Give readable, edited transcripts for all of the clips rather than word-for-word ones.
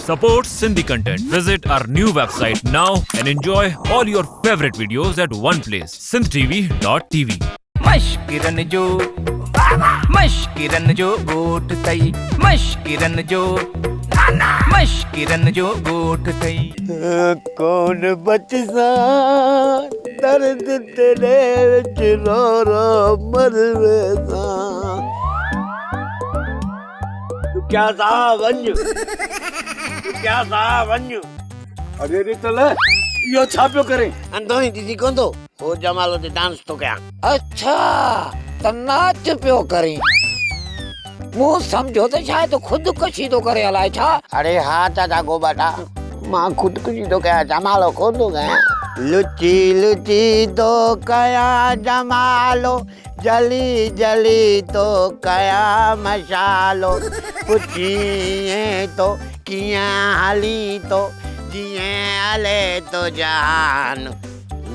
supports Sindhi content. Visit our new website now and enjoy all your favorite videos at one place. sindhtv.tv. मश्किरन जो गोठ तई मश्किरन जो गोठ तई कौन बचसा दर्द तेरे विच रो रो मरवेसा तू क्या सा वंज अरे रितल यो छा पियो करे अंधोई दीदी कोन तो हो जमालो ते डांस तो कया अच्छा त नाच पियो करे मूं समझो त शायद खुदकुशी तो करे अलाए छा। अरे हाँ चाचा गो बेटा मां खुदकुशी तो कया जमालो कोन तो कया लुची लुची तो कया जमालो जली जली तो कया मशालो पुछिए तो किया हली तो जिए हले तो जान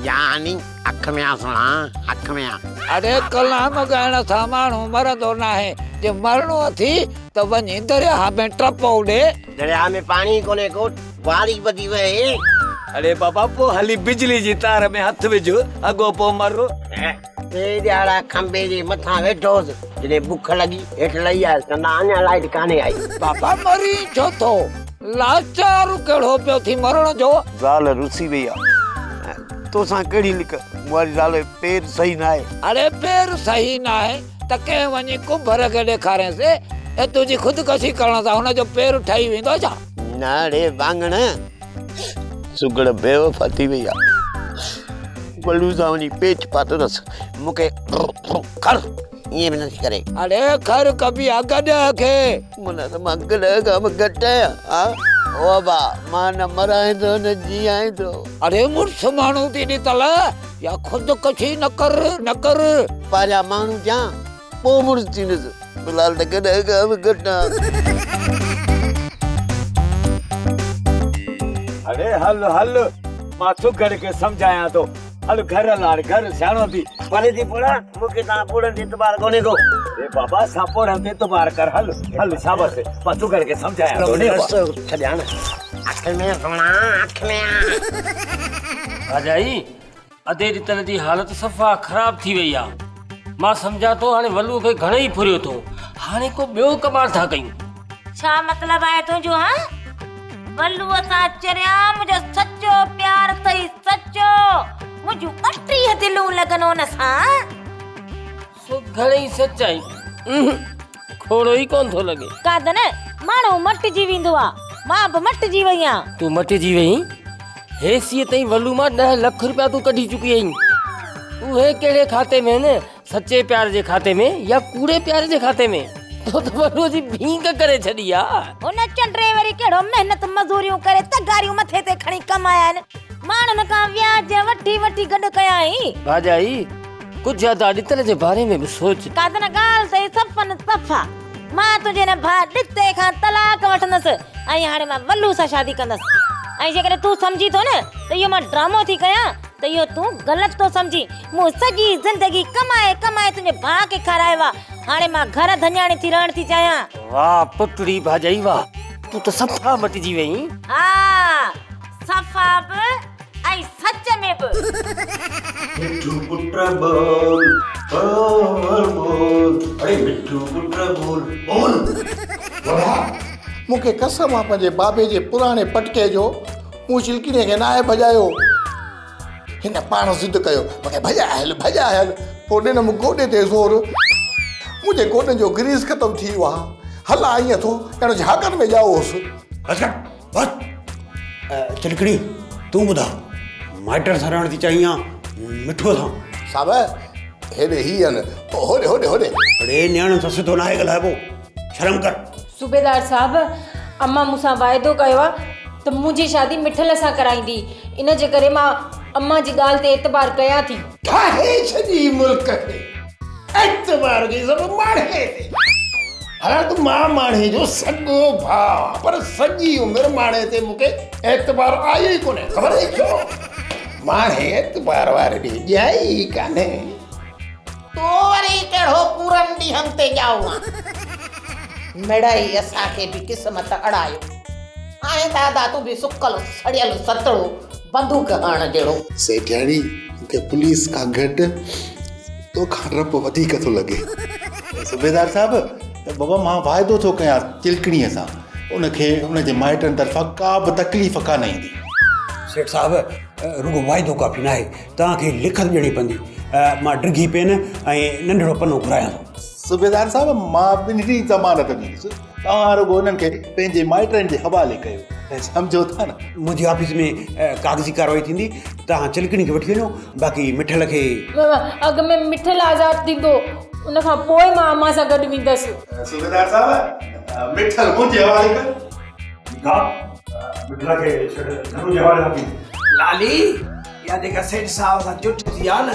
यानी अख में सुना अख में अरे कलाम ॻाइण सां माण्हू मरंदो न आहे जे मरणो थी त वञी दरिया में टप उॾे दरिया में पानी कोने को वारी बदी वे अरे बाबा पो हली बिजली जी तार में हथ विझो अगो पो मरो ए ॾाड़ा खंबे जे मथां वेठोस जॾहिं बुख लगी हेठ लई आयसि कंदा अञा लाइट कान्हे आई बाबा मरी छो थो लाचार कहिड़ो पियो थी मरण जो ज़ाल रुसी वई आहे तोसां कहिड़ी लिक मुंहिंजी ज़ाल पेर सही न आहे अरे पेर सही न आहे त कंहिं वञी कुंभर खे ॾेखारेसि ऐं तुंहिंजी खुदकुशी करण सां हुनजो पेर ठही वेंदो छा। न रे वांगण सुगड़ बेवफा थी वई आहे बलू सां वञी पेच पातो अथसि मूंखे खर ईअं बि नथी करे अरे खर कबी आहे गॾ खे मन त मां गॾ खां बि घटि आहियां हा ओ बा मां न मराए थो न जीआए थो अरे मुड़ुस माण्हू थी ॾितल या खुदकुशी न कर पारिया माण्हू जा पोइ मुड़ुस थींदुसि फिलहाल त गॾ खां बि घटि आहे अरे हल हल मां सुगड़ के समझाया तो हल घर लाड़ घर सियाणो थी परे थी पुड़ा मूंखे तव्हां पुड़नि ते इतबार कोन्हे को अरे बाबा सापोड़ हम ते तुम्हार कर हल हल शाबाश मां सुगड़ के समझाया तो ने छॾिया न अख में सोना अख में भाजाई अधे रितल जी हालत सफ़ा ख़राब थी वई आहे मां सम्झां थो हाणे वलू खे घणेई फुरियो थो हाणे को ॿियो कमाल था कयूं छा मतलब आहे तुंहिंजो हाँ वल्लूअ सां चरिया मुंहिंजो सचो प्यार अथई सचो मुंहिंजूं 38 दिलूं लॻनि हुन सां सो घणेई सचाई खोड़ो ई कोन थो लॻे कादन माण्हू मटिजी वेंदो आहे मां बि मटिजी वई आहियां तूं मटिजी वई हेसीअ ताईं वलू मां 10 लख रुपया तूं कढी चुकी आहीं उहे कहिड़े खाते में न सचे प्यार जे खाते में या कूड़े प्यार जे खाते में तो वलू जी भींग करे छॾी आहे हुन चंड्रे वरी कहिड़ो महिनत मज़ूरियूं करे तगारियूं मथे ते खणी कमाया आहिनि माण्हुनि खां व्याज वठी वठी गॾु कया आहीं भाजाई कुझु याद रितल जे बारे में बि सोच कादन ॻाल्हि अथई सफ़न सफ़ा मां तुंहिंजे न भाउ ॾिते खां तलाक वठंदसि ऐं हाणे मां वल्लू सां शादी कंदसि ऐं जेकॾहिं तूं सम्झी थो न त इहो मां ड्रामो थी कयां त इहो तूं ग़लति थो सम्झी मूं सॼी ज़िंदगी कमाए कमाए तुंहिंजे भाउ खे खारायो आहे हाणे मां घर धन्याणी थी रहण थी चाहियां वाह पुटड़ी भाजाई वाह तू तो सफ़ा मटिजी वई हा सफ़ा बि ऐं सच में बि मिठू पुत्र बोल बोल बोल अरे मिठू पुत्र बोल बोल मूंखे कसम आहे पंहिंजे बाबे जे पुराणे पटके जो मूं चिलकिने खे नाहे भॼायो हिन पाण ज़िद कयो मूंखे भॼा हल पोइ ॾिन मूं गोॾे ते ज़ोर मुंहिंजे गोॾनि जो ग्रीस ख़तमु थी वियो आहे हल ईअं थो ॼण झाकनि में ॼाओसि चिलकड़ी तूं ॿुधा माइटर सां रहण थी चाहियां मिठो सां साहिब हेॾे ही आहिनि होॾे होॾे होॾे अड़े न्याणनि सां सिधो नाहे ॻाल्हाइबो शर्म कर सूबेदार साहब अम्मा मूंसां वाइदो कयो आहे त मुंहिंजी शादी मिठल सां कराईंदी इन जे करे मां अम्मा जी ॻाल्हि ते एतबार कयां थी ठाहे छॾी मुल्क खे एतबार जी सभु माणे ते हालांकि मां माणे जो सॻो भाउ पर सॼी उमिरि माणे ते मूंखे एतबार आयो ई कोन्हे ख़बर आहे छो माणे एतबार वारे ॾींहुं ॼाई ई कान्हे तो वरी कहिड़ो पूरनि ॾींहंनि ते ॼाऊं मिड़ई असांखे बि क़िस्मत अड़ायो हाणे दादा तूं बि सुकल सड़ियल सतड़ो बंदूक हणण जहिड़ो। सेठियाणी मूंखे पुलिस खां घटि तोखां डपु वधीक थो लॻे। सूबेदार साहिबु बाबा मां वाइदो थो कयां चिलकणीअ सां उनखे उनजे माइटनि तरफ़ां का बि तकलीफ़ कान ईंदी। सेठ साहिबु रुगो वाइदो काफ़ी न आहे, तव्हांखे लिखत ॾियणी पवंदी। मां डिघी पेन ऐं नंढिड़ो पनो घुरायां थो। सूबेदार साहिबु मां ॿिन्ही ज़मानत ॾींदुसि, तव्हां रुगो उन्हनि खे पंहिंजे माइटनि जे हवाले कयो। सम्झो था न? मुंहिंजी ऑफिस में कागज़ी कार्रवाई थींदी, तव्हां चिलकणी खे वठी वञो, बाक़ी मिठल खे अॻ में मिठल आज़ादु थींदो, उन खां पोइ मां अम्मा सां गॾु वेंदसि। सूबेदार साहिबु मिठल मुंहिंजे हवाले कर। मिठल खे घरू जे हवाले रखी। लाली या जेका सेठ साहब सां जुट थी आहे न,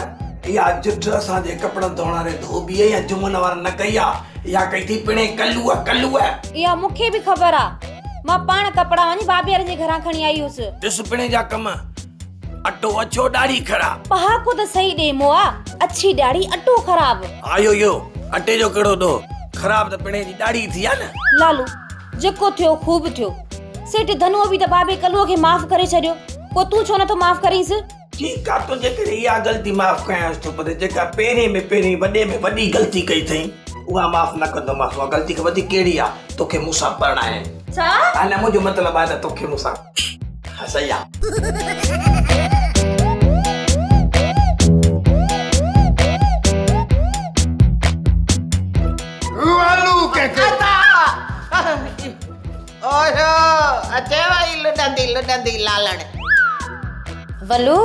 इहा जुट असांजे कपिड़नि धोइण वारे धोबीअ या जुमन वारा न कई आहे, इहा कई थी पिणे कल्लूअ। इहा मूंखे बि ख़बर आहे, मां पाण कपिड़ा वञी भाभी जे घरां खणी आई हुअसि। ॾिस पिणे जा कम, अटो अछो ॾाढ़ी ख़राब। पहाको त सही ॾे मोआ, अच्छी ॾाढ़ी अटो ख़राब। आयो यो अटे जो कहिड़ो दो ख़राब त पिणे जी ॾाढ़ी थी आहे न। लालू जेको थियो खूब थियो, सेठ धनुअ बि त भाभी कल्लूअ खे माफ़ करे छॾियो, पोइ तूं छो नथो माफ़ करींसि? ठीकु आहे, तुंहिंजे करे इहा ग़लती माफ़ कयांसि थो, पर जेका पहिरें में पहिरीं वॾे में वॾी ग़लती कई अथई उहा माफ़ न कंदोमांसि। उहा ग़लती खां वधीक कहिड़ी आहे, तोखे मूंसां परिणाए। छा? हाणे मुंहिंजो मतिलबु आहे त तोखे मूंसां सही आहे। ओहो अचेव ई लुॾंदी लालण। वलू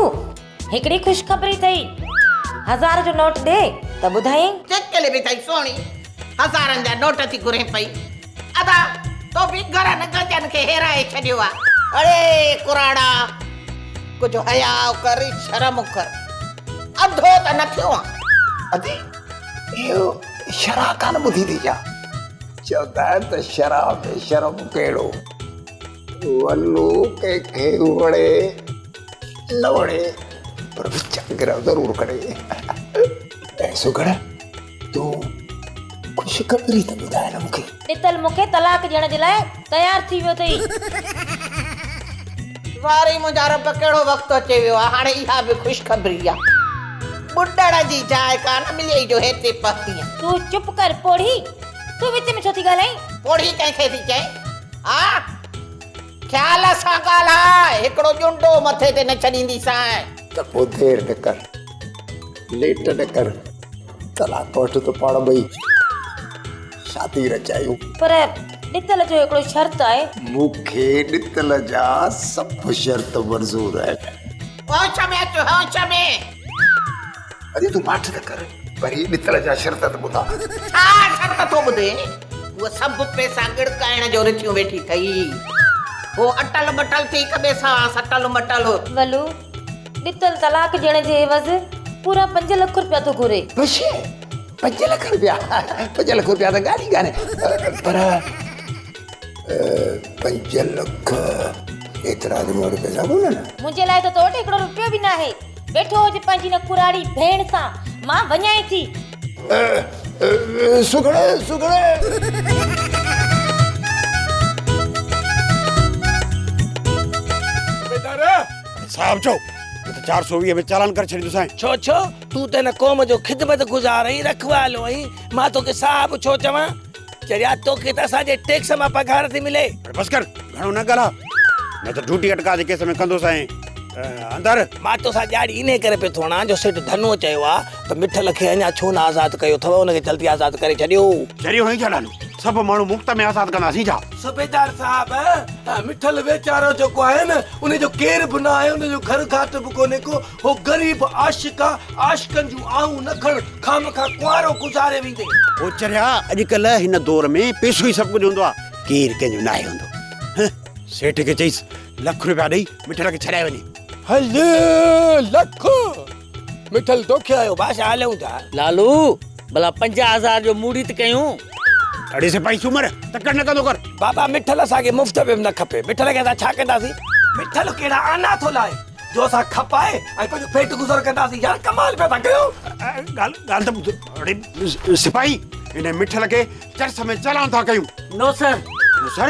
हिकिड़ी ख़ुशख़बरी अथई, 1000 जो नोट ॾे त ॿुधाई। चिकले बि अथई सोणी, 1000 जा नोट थी घुरे पई। अदा तो बि घरनि गजनि खे हेराए छॾियो आहे। अड़े कुराड़ा, कुझु हया कर, शर्म कर, अधो त न थियो आहे। अदी इहो शरा कान ॿुधी थी छा? चवंदा आहिनि त शराब में शर्म कहिड़ो। वल्लू कंहिंखे वणे न वणे पर विचार ज़रूर करे। ऐं सुगड़ तूं ख़ुशख़बरी त ॿुधाए न मूंखे। ॾितल मूंखे तलाक ॾियण जे लाइ तयार थी वियो अथई। वारी मुंहिंजा रब कहिड़ो वक़्तु अचे वियो आहे, हाणे इहा बि ख़ुशख़बरी आहे। ॿुॾण जी जाइ कान मिले जो हिते पहुती। तूं चुप कर पोड़ी, तूं विच में छो थी ॻाल्हाई? पोड़ी कंहिंखे थी चए? हा ख़्याल सां ॻाल्हाए, हिकिड़ो ॼुंडो मथे ते न छॾींदीसांइ। त पोइ देरि न कर, लेट न कर, तलाक वठ त पाण ॿई शादी रचायूं। पर ॾितल जो हिकिड़ो शर्त आहे। मूंखे ॾितल जा सभु शर्त मंज़ूर आहिनि। होश में अचो, होश में। अरे तूं माठ न कर, वरी ॾितल जा शर्त त ॿुधा। छा शर्त थो ॿुधे? उहा सभु पैसा गिड़काइण जो रिथियूं वेठी अथई। वो अटल बटल थी हिक ॿिए सां सटल मटल। वलू ॾितल तलाक ॾियण जे एवज़ पूरा 5 लाख रुपया थो घुरे। बस 5 लाख रुपया? 5 लाख रुपया त ॻाल्हि ई कान्हे, पर 5 लाख एतिरा त मूं वटि पैसा कोन्हनि। मुंहिंजे लाइ त तो वटि हिकिड़ो रुपयो बि न आहे। वेठो हुजे पंहिंजी न कुराड़ी भेण सां, मां वञाए थी। सुगड़े साहब चओ त 420 में चालान करे छॾींदोसांइ। छो तूं त हिन क़ौम जो ख़िदमत गुज़ार आहीं, रखवालो आहीं, मां तोखे साहब छो चवां? चरिया तोखे त असांजे टैक्स मां पघार थी मिले। बस कर, घणो न ॻाल्हा, न त ड्यूटी अटका जे केस में कंदोसांइ अंदर। मां तोसां ॼाड़ी इन करे पियो थोड़ा जो सेठ धनुअ चयो आहे त मिठल खे अञा छो न आज़ादु कयो अथव, उनखे जल्दी आज़ादु करे छॾियो। चरियो हई छा लालू, सभु माण्हू मुफ़्त में आज़ादु कंदासीं छा? सूबेदार साहब मिठल वेचारो जेको आहे न, उनजो केर बि न आहे, उनजो घर घाट बि कोन्हे को, हो ग़रीब आशिक आहे, आशिकनि जूं आऊं न खण, खामखा कुंवारो गुज़ारे वेंदे। ओ चरिया अॼुकल्ह हिन दौर में पैसो ई सभु कुझु हूंदो आहे, केरु कंहिंजो न आहे हूंदो। सेठ खे चईसि लाख रुपया ॾेई मिठल खे छॾाए वञे। हले लख मिठल तोखे आयो भाषा हलूं था। लालू भला 50,000 जो मूड़ी त कयूं। अड़े से पैसो मर तकड़ न कंदो कर। बाबा मिठल असांखे मुफ़्त में न खपे। मिठल खे असां छा कंदासीं? मिठल कहिड़ा आना थो लाए जो असां खपाए ऐं पंहिंजो पेट गुज़र कंदासीं। यार कमाल पिया था कयो। ॻाल्हि त ॿुध। अड़े सिपाही हिन मिठल खे चर्च में चालान था कयूं। नो सर, सर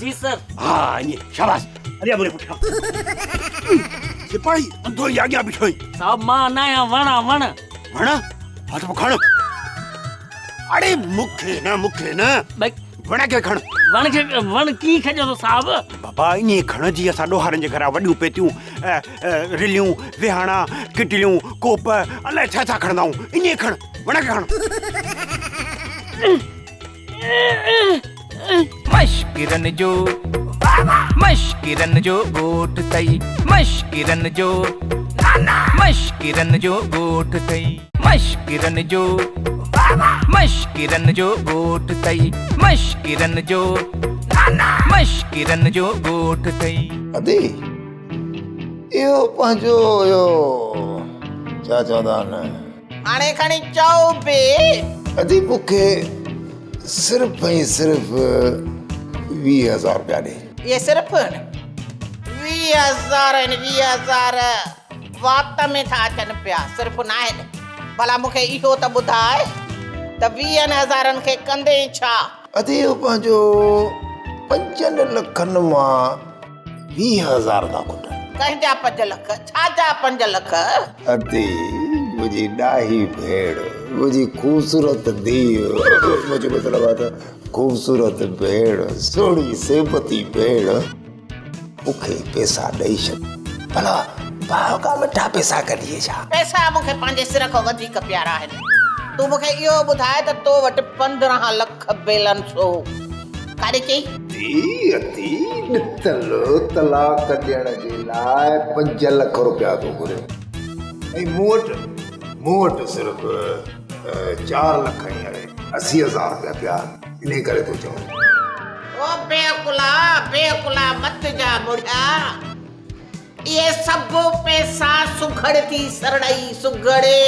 जी सर। हाँ ये शाबाश अरे मुझे पुठा सिपाही अंधो ही आगे बिठोई साहब मां नया वणा वण वणा हाथ में खण अरे मुखे ना भाई वण के खण वण की खजो तो साहब बाबा इने खण जी असा डोहारन जे घरा वडियूं पेतियूं रिलियूं विहाणा किटलियूं कोप अलाए छा खणदाऊं इने खण वण के खण मश्किरन जो गोठ तई मश्किरन जो गोठ तई मश्किरन जो गोठ तई मश्किरन जो गोठ तई अदी इहो पंहिंजो यो छा चवंदा आहिनि हाणे खणी चओ बे अदी मूंखे सिर्फ़ ऐं सिर्फ़ 20,000 रुपया ॾे ये सिर्फ 20,000 वात में था अचनि पिया सिर्फ़ न आहिनि भला मूंखे इहो त ॿुधाए त 20,000 खे कंदे छा अदी इहो पंहिंजो 5 लखनि मां 20,000 था खुटनि कंहिंजा 5 लख छाजा 5 लख अदी मुंहिंजी ॾाही भेण मुंहिंजी ख़ूबसूरत धीउ मुंहिंजो मतिलबु आहे त ख़ूबसूरत भेण सोढ़ी सेबती भेण मूंखे पैसा ॾेई छॾ भला भाव का मिठा पैसा कढिए छा पैसा मूंखे पंहिंजे सिर खां वधीक प्यारा आहिनि तूं मूंखे इहो ॿुधाए त तो वटि 15 लख बैलेंस हो काॾे चई अती ॾितल तलाक ॾियण जे लाइ 5 लख रुपया थो घुरे ऐं मूं वटि सिर्फ़ 4 लख ऐं 80,000 रुपया पिया इन करे थो चवां ओ बेकुला मत जा बुढ़ा ये सब पैसा सुघड़ थी सरड़ई सुघड़े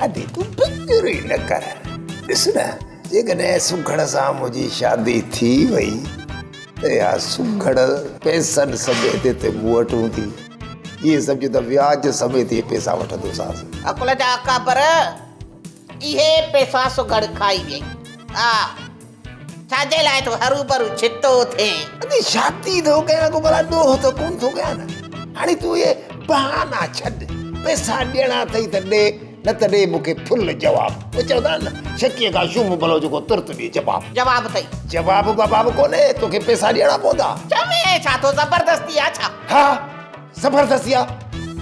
अदी तू फिक्र ही न कर ॾिस न जेकॾहिं सुघड़ सां मुंहिंजी शादी थी वई त या सुघड़ पैसनि समेत ते मूं वटि हूंदी इहे सम्झ त व्याज समेत इहे पैसा वठंदोसांसि अकुल जा काबर इहे पैसा सुघड़ खाई वई हा छाजे लाइ तो हरू भरू छितो थे अदी शादी थो कयां को भला ॾोह त कोन थो कयां न हाणे तूं इहे बहाना छॾ पैसा ॾियणा अथई त ॾे न त ॾे मूंखे फुल जवाबु चवंदा आहिनि न छकीअ खां शुम भलो जेको तुर्त ॾे जवाब अथई जवाबु बवाबु कोन्हे तोखे पैसा ॾियणा पवंदा चमे छा तो ज़बरदस्ती आहे छा हा ज़बरदस्ती आहे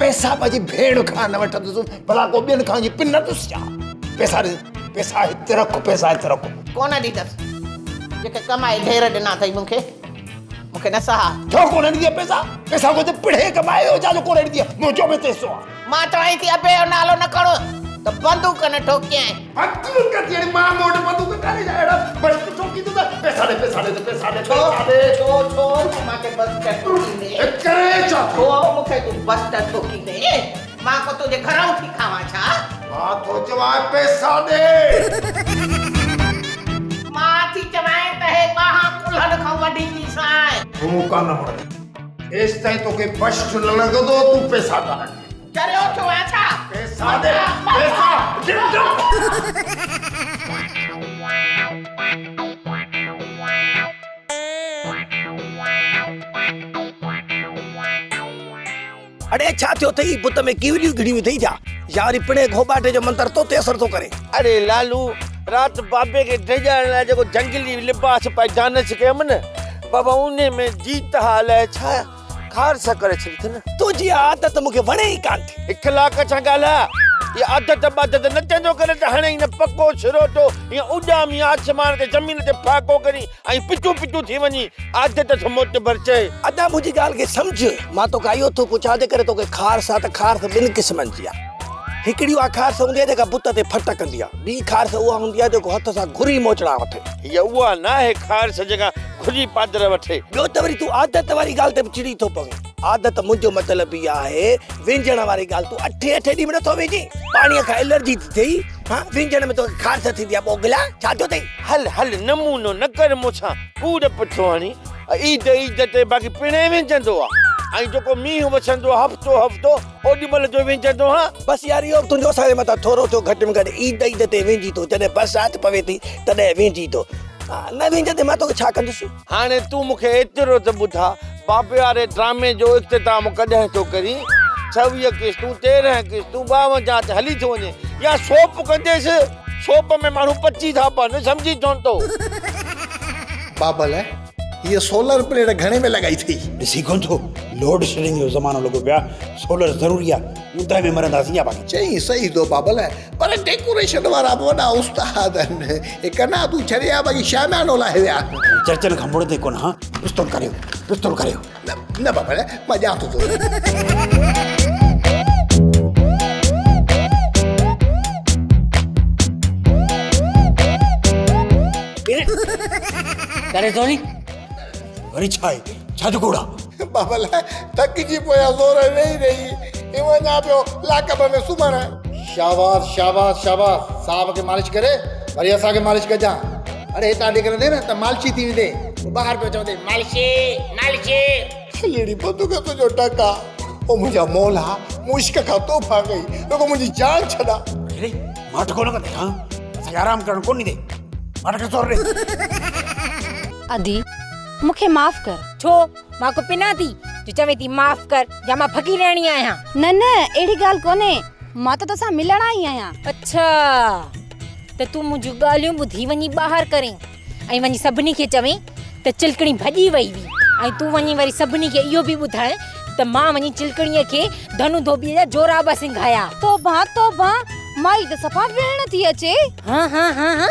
पैसा पंहिंजी भेण खां न वठंदुसि भला को ॿियनि खां जी पिन नथुसि छा पैसा हिते रख कोन ॾींदसि जेके कमाए ढेर ॾिना अथई मूंखे न सहा छो कोन ॾींदी पैसा को त पिढ़े कमायो छाजो कोन ॾींदी मुंहिंजो बि पैसो आहे मां चवां थी अबे जो नालो न खणो त बंदूक न ठोकियां बंदूक कती मां मोट बंदूक काने जाड़ा बस ठोकी तू पैसा दे छो मांखे बस ठोकी दे करे छा छो मूंखे तू बस ठोकी दे मां को तुझे घरां उठी खावां छा मां तो चवा पैसा दे मां थी चवां त हे बाहा कुल्हन खां वडी नी साए तू कान मर एस ताईं तोखे बस्ट न लॻंदो तू पैसा कान चरियो छो आहे छा पैसा दे अरे छा थियो थई पुत में कीवलियूं घिड़ियूं थई जा यारी पिणे घोबाटे जो मंत्र तो ते असर तो करे अरे लालू रात बाबे के ड्रेजर लाइ जेको जंगली लिबास पाइजान कयमि न बाबा उन में जीत हाल है छा खारस करे छॾी न तुंहिंजी आदत मूंखे वणे ई कान थी इख़लाक छा ॻाल्हि ये आदत बादत न चंदो करे त हाणे न पको छिरोटो या उॾामी आसमान ते ज़मीन ते फाको करी ऐं पिचू थी वञी आदत त मोट बरचे अदा मुंहिंजी ॻाल्हि खे सम्झ मां तोखे इहो थो पुछां जे करे तोखे खारस आहे त खारस 2 क़िस्मनि जी आहे हिकिड़ी उहा खारस हूंदी आहे जेका बुत ते फट कंदी आहे ॿी खारस उहा हूंदी आहे जेको हथ सां घुरी मोचड़ा वठे हीअ उहा न आहे खारस जेका घुरी पादर वठे ॿियो त वरी तूं आदत वारी ॻाल्हि ते चिड़ी थो पवे आदत मुंहिंजो मतिलबु इहा आहे विंजण वारी ॻाल्हि तूं 8 ॾींहं में नथो विझी पाणीअ खां एलर्जी थी थिए हा विंजण में तोखे खारस थींदी आहे पोगला छा थियो अथई हल नमूनो न कर मूंसां कूड़ पुठो हणी ईद ते बाक़ी पिणे विझंदो आहे ऐं जेको मींहुं वसंदो हफ़्तो ओॾी महिल जो विझंदो हा बसि यार इहो तुंहिंजो असांजे मथां थोरो थियो घटि में घटि ईद ते विझी थो जॾहिं बरसाति पवे थी तॾहिं विझी थो न वेंदे मां तोखे छा कंदुसि हाणे तूं मूंखे एतिरो त ॿुधा बाबे वारे ड्रामे जो इख़्तिताम कॾहिं थो करी 26 किस्तूं 13 किस्तूं 52 ते हली थो वञे या सोप कंदेसि सोप में माण्हू पची था पवनि सम्झी चवनि थो बाबल ये सोलर प्लेट घणे में लॻाई अथई ॾिसी कोन थो लोड शेडिंग जो ज़मानो लॻो पिया सोलर ज़रूरी आहे ऊंदहि में मरंदासीं या बाक़ी चई सही तो बाबल पर डेकोरेशन वारा बि वॾा उस्ताद आहिनि हे कना तूं छॾिया बाक़ी शामियानो लाहे विया चर्चनि खां मुड़ंदे कोन हा पिस्तौल करियो न बाबल मां ॼां थो करे थोरी वरी छा आहे छा जो गोड़ा बाबल थकिजी पोयां ज़ोर रही रही वञा पियो लाकब में सुम्हण शाबाश शाबाश शाबाश साहब खे मालिश करे वरी असांखे मालिश कजां अरे हितां निकिरंदे न त मालिशी थी वेंदे ॿाहिरि पियो चवंदे मालिशी मालिशी अहिड़ी बंदूक तुंहिंजो टका ओ मुंहिंजा मौला मुश्क खां तोहफ़ा कई रुगो मुंहिंजी जान छॾा माठ कोन कंदे हा असांखे आराम करणु कोन ॾींदे माठ खे तोड़ ॾे आदि मूंखे माफ़ कर छो मां को पिना थी जो चवे थी माफ़ कर या मां फकी रहणी आहियां न न अहिड़ी ॻाल्हि कोन्हे मां त तोसां मिलण आई आहियां अच्छा त तूं मुंहिंजूं ॻाल्हियूं ॿुधी वञी ॿाहिरि करें ऐं वञी सभिनी खे चवें त चिलकणी भॼी वई हुई ऐं तूं वञी वरी सभिनी खे इहो बि ॿुधाए त मां वञी चिलकणीअ खे धनु धोबीअ जा जोराबा सिंघाया तोबा माई त सफ़ा वेहण थी अचे हाँ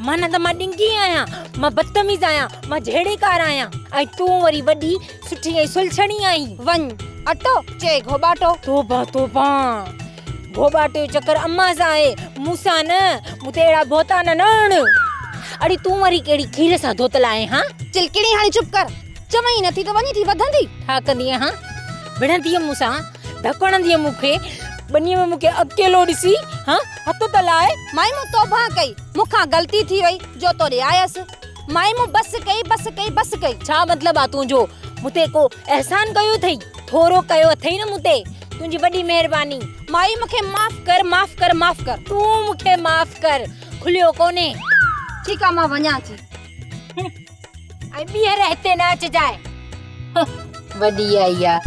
माना त मां ॾिंगी आहियां मां बदतमीज़ आहियां मां जहिड़ेकार आहियां ऐं तूं वरी वॾी सुठी ऐं सुलझणी आई वञ अटो चे घोबाटो तोबा घोबाटे जो चक्कर अम्मा सां आहे मूंसां न मूं ते अहिड़ा भोता न अड़ अड़ी तूं वरी कहिड़ी खीर सां धोतल आहे हाँ चिलकणी हाणे चुप कर चवई नथी त वञी थी वधंदी छा कंदी हाँ विढ़ंदीअ मूंसां ढकणंदीअ मूंखे बनीअ में मूंखे अकेलो ॾिसी हाँ हथ त लाए माई मूं तौबा कई मूंखां ग़लती थी वई जो तोड़े आयसि माई मूं बस कई छा मतलब आ तुंहिंजो मूंते को एहसान कयो अथई थोरो कयो अथई न मूंते तुंहिंजी वॾी महिरबानी माई मूंखे माफ़ कर तूं मूंखे माफ़ कर खुलियो कोन्हे ठीकु आहे मां वञां थी ऐं ॿीहर हिते न अचिजांइ वॾी आई आहे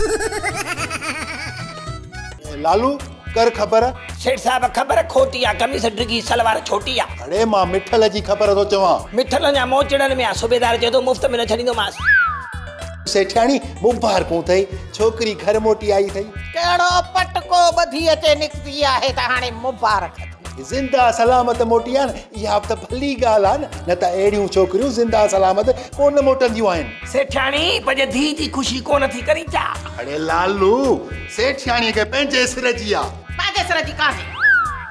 लालू कर ख़बर सेठ साहब ख़बर खोटी आहे कमीस डिगी सलवार छोटी आहे अरे मां मिठल जी ख़बर थो चवां मिठल जा मोचड़नि में आहे सूबेदार चए थो मुफ़्त में न छॾींदोमांसि सेठाणी मुबारकूं अथई छोकिरी घर मोटी आई अथई कहिड़ो पटको ॿधी अचे निकिती आहे त हाणे मुबारक ज़िंदा सलामत मोटी आहे न इहा त भली ॻाल्हि आहे न त अहिड़ियूं छोकिरियूं ज़िंदा सलामत कोन मोटंदियूं आहिनि सेठाणी पंहिंजे धीउ जी ख़ुशी कोन थी करी छा अरे लालू सेठाणीअ खे पंहिंजे सिर जी आहे पंहिंजे सिर जी कान्हे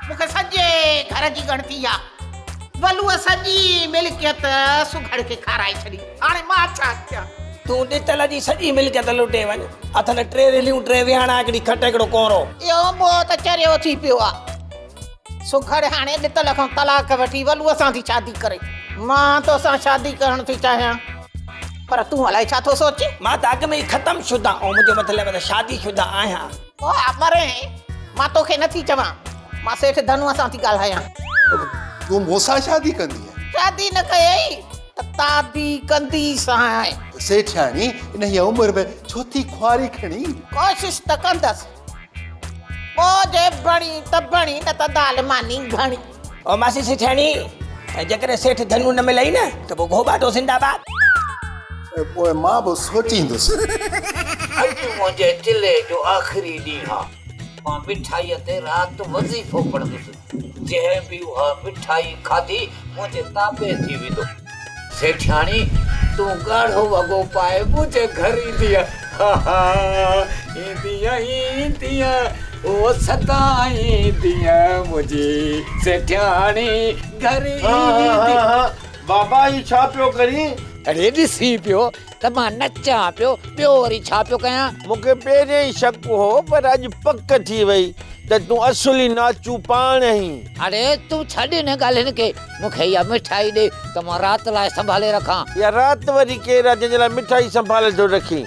मूंखे सॼे घर जी गणती आहे वलूअ सॼी मिल्कियत सुघड़ खे खाराए छॾी हाणे मां छा कयां तूं ॾिठल जी सॼी मिल्कियत लुटे वञ हथनि 3 रिलियूं 3 विहाणा हिकिड़ी खट हिकिड़ो कोरो इहो मोह त चरियो थी पियो आहे सुघड़ हाणे ॾितल खां तलाक वठी वलूअ सां थी शादी करे मां तोसां शादी करण थी चाहियां पर तूं अलाए छा थो सोचे मां त अॻ में ई ख़तम शुदा ऐं मुंहिंजो मतिलबु त शादी शुदा आहियां मरे मां तोखे नथी चवां मां सेठ धनुअ सां थी ॻाल्हायां तूं मूंसां शादी कंदी शादी न कयई त तादी कंदी सां सेठाणी इन जी उमिरि में छो थी ख्वारी खणी कोशिश त कंदसि पोइ बणी त बणी न त दाल मानी घणी ओ मासी सेठाणी जेकॾहिं सेठ धनु न मिलई न त पोइ घोबाटो ज़िंदाबाद पोइ मां बि सोचींदुसि अॼु मुंहिंजे चिले जो आख़िरी ॾींहुं आहे मां मिठाईअ ते राति वज़ीफ़ो पढ़ंदुसि जंहिं बि उहा मिठाई खाधी मुंहिंजे ताबे थी वेंदो सेठाणी तूं ॻाढ़ो वॻो पाए मुंहिंजे घर ईंदी ईंदी ओ सदा ईंदी मुंहिंजी सेठाणी घर बाबा ही छा पियो करी अरे ॾिसी पियो त मां नचां पियो ॿियो वरी छा पियो कयां मूंखे पहिरियों ई शक हो पर अॼु पक थी वई त तूं असली नाचू पाण ई अरे तूं छॾ न ॻाल्हियुनि खे मूंखे इहा मिठाई ॾे त मां राति लाइ संभाले रखां या राति वरी केरु आहे जंहिंजे लाइ मिठाई संभाले थो रखी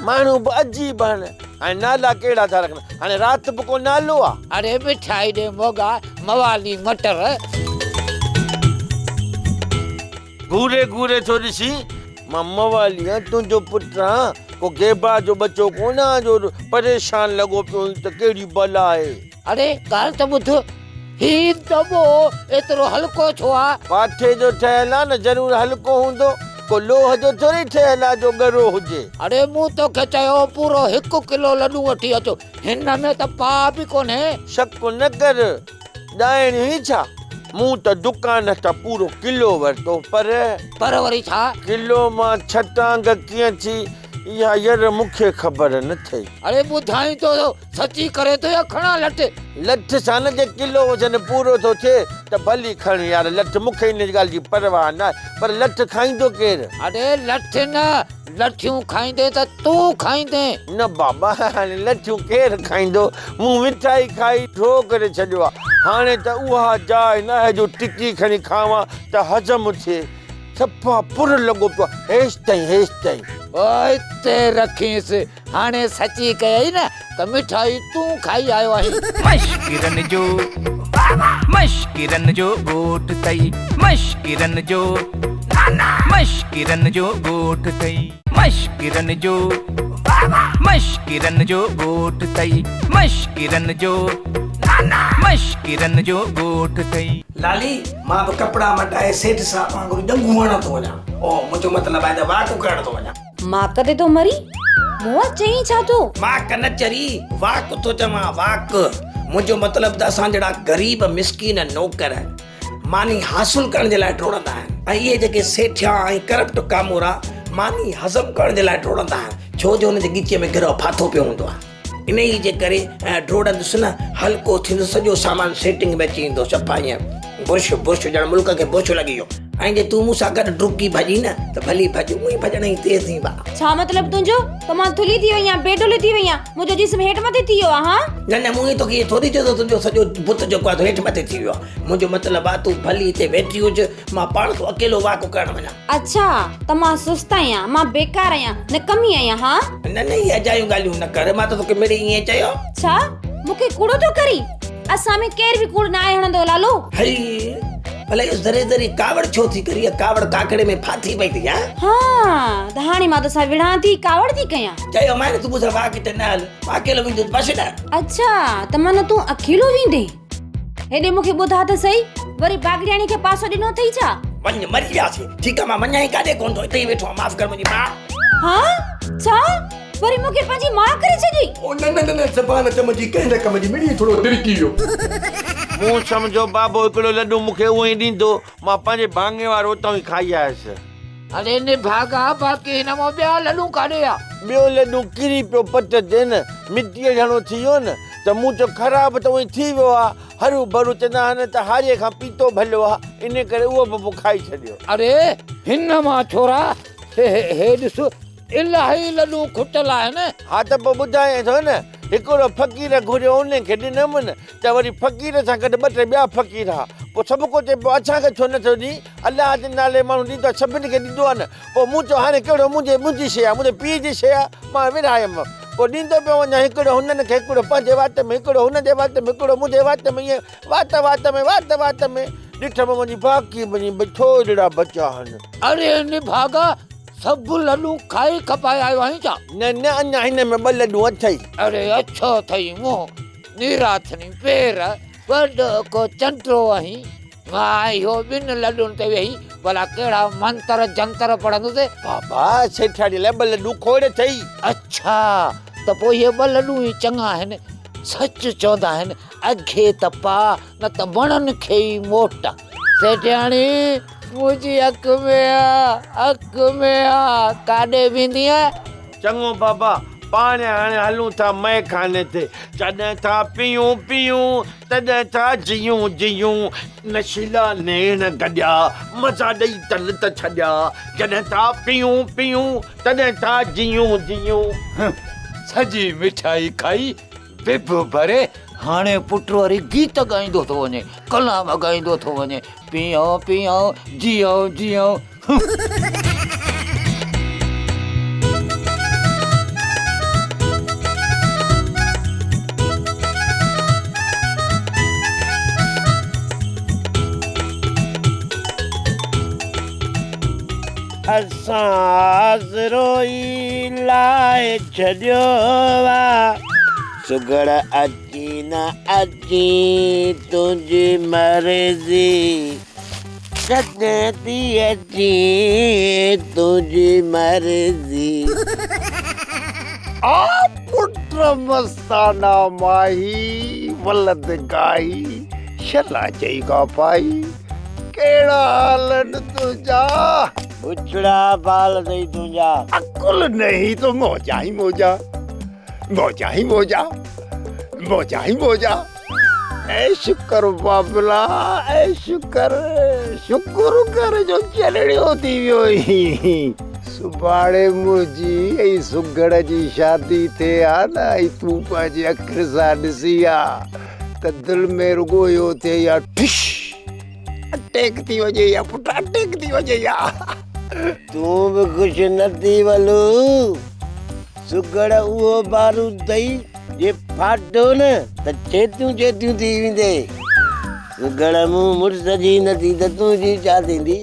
माण्हू बि अजीब आहिनि ऐं नाला कहिड़ा था रखनि हाणे राति बि को नालो आहे अरे मिठाई ॾे मोगा मवाली मटर घूरे घूरे थो ॾिसी मां मवालिया तुंहिंजो पुटु आहियां को गेबा जो बच्चो कोन्हा जो परेशान लॻो पियो त कहिड़ी बला आहे। अरे ॻाल्हि त ॿुध ही दॿो एतिरो हल्को छो आहे? पाठे जो ठहियल आहे न ज़रूरु हल्को हूंदो को लोह जो थोरी ठहियल आहे जो ॻरो हुजे। अरे मूं तोखे चयो पूरो 1 किलो लॾूं वठी अचो, हिन में त पा बि कोन्हे। शक न कर ॾाइण ई छा, मूं त दुकान त पूरो किलो वरितो पर वरी छा? किलो मां छटांग कीअं थी इहा यार मूंखे ख़बर न थई। अरे ॿुधाई तो सची करे तो या खणा लठ सां न जे किलो वजन पूरो थो थिए त भली खण यार लठ, मूंखे इन ॻाल्हि जी परवाह न पर लठ खाईंदो केरु? अरे लठ न लठियूं खाईंदे त तूं खाईंदे न बाबा, हाणे लठियूं केरु खाईंदो? मूं मिठाई खाई ड्रो करे छॾियो आहे, हाणे त उहा जाइ न आहे जो टिकी खणी खावां त हज़म थिए। सफ़ा पुर लॻो पियो हेसि ताईं ओए ते रखीसि, हाणे सची कयई न त मिठाई तूं खाई आयो आहीं। मशकिरन जो गोठ तई मशकिरन जो मशकिरन जो गोठ तई मशकिरन जो गोठ तई मशकिरन जो गोठ तई। लाली मां बि कपिड़ा मटाए सेठ सां वांगुरु ॾंगू हणण थो वञा। ओ मुंहिंजो मतिलबु आहे त वाक करण थो वञा। मां कॾहिं तो मरी मूं चई छा तूं? वाक न चरी वाक तो चवां वाक। मुंहिंजो मतिलबु त असां जहिड़ा ग़रीब मिसकीन नौकर मानी हासिल करण जे लाइ डोड़ंदा आहिनि ऐं इहे जेके सेठिया ऐं करप्ट कामोरा मानी हज़म करण जे लाइ डोड़ंदा आहिनि, छो जो हुनजे ॻीचीअ में गिरह फाथो पियो हूंदो आहे। इन ई जे करे डोड़ंदुसि न हल्को थींदो, सॼो सामान सेटिंग में अची वेंदो। सफ़ा ईअं बुर्श ॼण मुल्क खे बुर्श लॻी वियो। ऐं जे तूं मूंसां गॾु डुकी भॼी न त भली भॼ, उहे भॼण ई तेज़ थी। छा मतिलबु तुंहिंजो? त मां थुली थी वई आहियां, बेडोली थी वई आहियां, मुंहिंजो जिस्म हेठि मथे थी वियो आहे। हा न मूं ई तोखे थोरी चयो तुंहिंजो सॼो बुत जेको आहे हेठि मथे थी वियो आहे। मुंहिंजो मतिलबु आहे तूं भली हिते वेठी हुज, मां पाण तो अकेलो वाक करण वञा। अच्छा त मां सुस्त आहियां, मां बेकार आहियां, न कमी आहियां? हा न इहे अजायूं ॻाल्हियूं न कर, मां त तोखे मिड़ी ईअं चयो। छा मूंखे कूड़ो तो करी? असां में केर बि कूड़ न आहे हणंदो लालो। हई भले ज़रे कावड़ छो थी करी? कावड़ काकड़े में फाथी पई थी। हाँ त हाणे मां तोसां विढ़ां थी, कावड़ थी कयां? चयो मां तूं मूंसां वाक ते न हल, अकेलो वेंदो बस न। अच्छा त मन तूं अकेलो वेंदे? हेॾे मूंखे ॿुधा त सही, वरी बागड़ियाणी खे पासो ॾिनो अथई छा? वञ मरी वियासीं। ठीकु आहे मां वञा ई काॾे कोन थो, हिते ई वेठो आहे। माफ़ कर मुंहिंजी मां। हाँ छा वरी मूंखे पंहिंजी मां करे छॾी? ओ न ज़बान त मुंहिंजी कंहिं न कम जी मिड़ी थोरो तिरकी वियो। मूं सम्झो बाबो हिकिड़ो लॾूं मूंखे उहो ई ॾींदो, मां पंहिंजे भाङे वारो उतां ई खाई आयुसि। अरे निभागा बाक़ी हिन मां ॿिया लॾूं काॾे आ? ॿियो लॾूं किरी पियो पट ते न, मिटीअ जहिड़ो थी वियो न त मूं चयो ख़राबु त उहो थी वियो आहे। हरू भरू चवंदा आहिनि त हारीअ खां पीतो भलियो आहे, इन करे उहो बि पोइ खाई छॾियो। अरे हिन मां छोरा हे ॾिस इलाही लॾूं खुटल आहिनि। हा त पोइ ॿुधायां थो न, हिकिड़ो फ़क़ीर घुरियो उनखे ॾिनमि न त वरी फ़क़ीर सां गॾु ॿ टे ॿिया फ़क़ीर हा, पोइ सभु को चए पियो असांखे छो नथो ॾी? अलाह जे नाले माण्हू ॾींदो आहे, सभिनी खे ॾींदो आहे न। पोइ मूं चयो हाणे कहिड़ो मुंहिंजी शइ आहे, मुंहिंजे पीउ जी शइ आहे, मां विरायमि। पोइ ॾींदो पियो वञा, हिकिड़ो हुननि खे, हिकिड़ो पंहिंजे वात में, हिकिड़ो हुनजे वात में, हिकिड़ो मुंहिंजे वात में, ईअं वात में ॾिठमि मुंहिंजी बाक़ी भई थोरा बचा आहिनि। अरे निभागा सभु लॾूं खाई खपाए आयो आहीं छा? न अञा हिन में 2 लॾूं अथई। अरे अच्छो अथई मुंहुं, नीराथनी पेर, वॾो को चंटो आहीं। मां इहो 2 लॾुनि ते वेही भला कहिड़ा मंत्र जंतर पढ़ंदुसि? बाबा सेठाड़ी लाइ 2 लॾूं खोड़ अथई। अच्छा त पोइ इहे 2 लॾूं ई चङा आहिनि। सच चवंदा आहिनि अघे त पा न त वणनि खे ई मोट। सेठाणी मुंहिंजी अख में आ काॾे वेंदी आहे? चङो बाबा पाण हाणे हलूं था मए खाने ते, जॾहिं था पियूं तॾहिं था जियूं नशीला नेण गॾिया मज़ा ॾेई तल त छॾिया, जॾहिं था पियूं तॾहिं था जियूं। सॼी मिठाई खाई बिब भरे हाणे पुट वरी गीत ॻाईंदो थो वञे, कलाम ॻाईंदो थो वञे, पियो जियो। असां रोई लाए छॾियो वा सुगड़ अची न अची तुंहिंजी मर्ज़ी कॾहिं थी अची तुंहिंजी मर्ज़ी आ पुट मस्ताना माही वलद गाही शला चई का पाई केड़ा हालनि तुझा उछड़ा बाल नहीं तुझा अकुल नहीं तो मोजा ही मोजा मोजा ही मोजा मोजा ही मोजा ऐ शुक्र बाबला ऐ शुक्र कर जो चलड़ियो थी वियो ही सुभाणे मुंहिंजी ऐं सुगड़ जी शादी थिए हा न ऐं तूं पंहिंजे अखि सां ॾिसी आ त दिलि में रुॻो इहो थिए या ठिश अटैक थी वञे या पुट अटैक थी वञे या तूं बि ख़ुशि न थी वलू सुगड़ उहो बारूद अथई जे फाटो न त चेतियूं चेतियूं थी वेंदे सुगड़ मूं मुड़ुस जी न थी त तुंहिंजी छा थींदी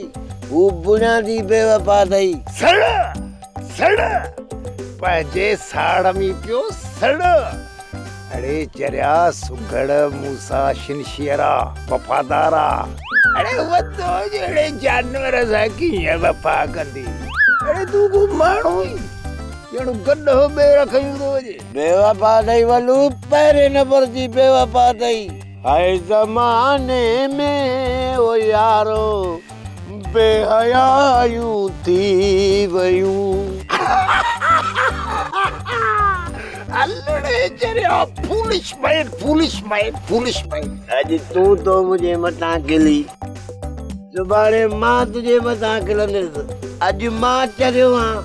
हू बुणा जी बेवफा अथई सड़ पंहिंजे साड़ में पियो सड़ अड़े चरिया सुगड़ मूंसां शिनशियरा वफ़ादारा अड़े वतो जहिड़े जानवर सां कीअं वफ़ा कंदी अड़े तूं को माण्हू ई ॼणु गॾो ॿे रखियो थो वञे बेवफा अथई वलू पहिरें नंबर जी बेवफा अथई हाय ज़माने में ओ यारो बेहयायूं थी वयूं अल्लड़े चरिया फूलिश मैन अॼु तूं तो मुझे मथां खिली सुभाणे मां तुझे मथां खिलंदुसि अॼु मां चरियो आं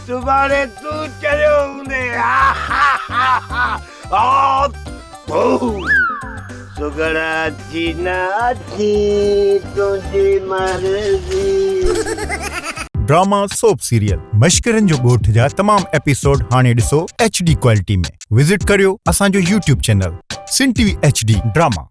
सुभाणे तूं चरियो हूंदे सुगड़ अची न अची तुंहिंजी मर्ज़ी ड्रामा सोप सीरियल मश्करनि जो ॻोठ जा तमाम एपिसोड हाणे ॾिसो HD क्वालिटी में विजिट करियो असांजो YouTube चैनल सिन TV HD ड्रामा।